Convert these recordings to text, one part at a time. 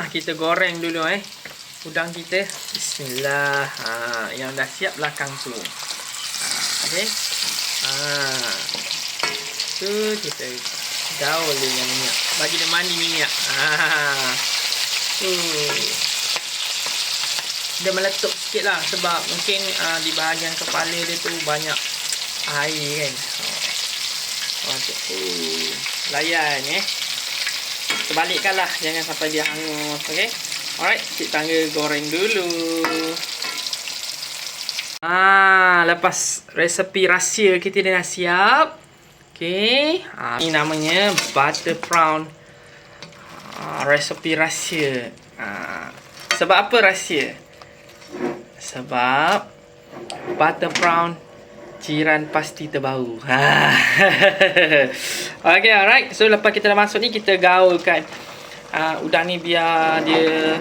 Kita goreng dulu udang kita. Bismillah. Yang dah siap belakang tu. Okey. Tu kita gaul dengan minyak. Bagi dia mandi minyak. Dia meletup sikit lah sebab mungkin di bahagian kepala dia tu banyak air kan. Layan terbalikkan lah, jangan sampai dia hangus. Okay. Alright, cik tangga goreng dulu. Lepas resepi rahsia kita dah siap. Okay. Ini namanya butter prawn. Resepi rahsia. Sebab apa rahsia? Sebab butter prawn jiran pasti terbau. Okay, alright. So lepas kita dah masuk ni, kita gaulkan udang ni biar dia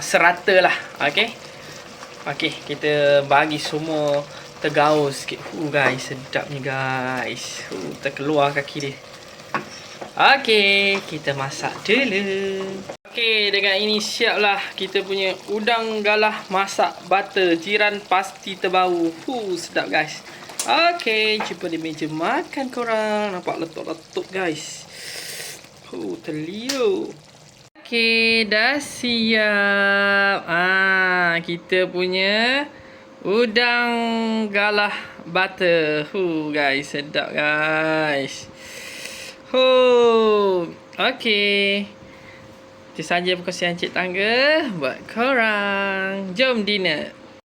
serata lah. Okay. Okay, kita bagi semua tergaul sikit. Guys, sedapnya guys. Terkeluar kaki dia. Okay, kita masak dulu. Okay, dengan ini siaplah kita punya udang galah masak butter jiran pasti terbau. Sedap guys. Okay, jumpa di meja makan korang. Nampak letup-letup guys. Terliuk. Okay, dah siap. Kita punya udang galah butter. Guys, sedap guys. Okay. Itu saja perkongsian cik tangga buat korang. Jom dinner.